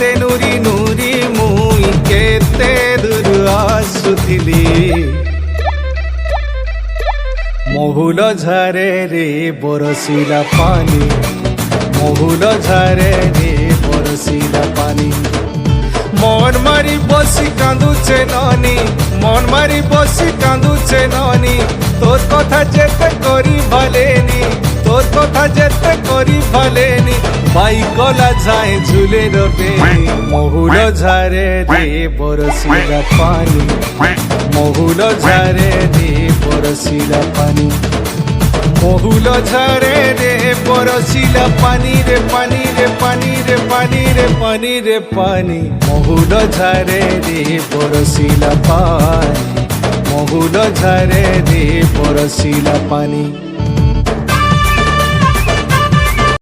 এতে নুরি নুরি মুই কেতে দূর আসুଥିଲି মহুল ঝরে রে বরসিলা পানি মহুল ঝরে রে বরসিলা পানি মন মারি বসি কাঁদুছে ননি মন মারি বসি কাঁদুছে ননি তোর কথা যেতে করি ভালেনি তোর কথা যেতে করি ভালেনি বাইকলা যায় ঝুলে রবে মহুল ঝরে রে বরসিলা পানি মহুল ঝরে রে বরসিলা পানি মহুল ঝরে রে বরসিলা পানি রে পানি রে পানি রে পানি রে পানি রে পানি মহুল ঝরে রে বরসিলা পানি মহুল ঝরে রে বরসিলা পানি।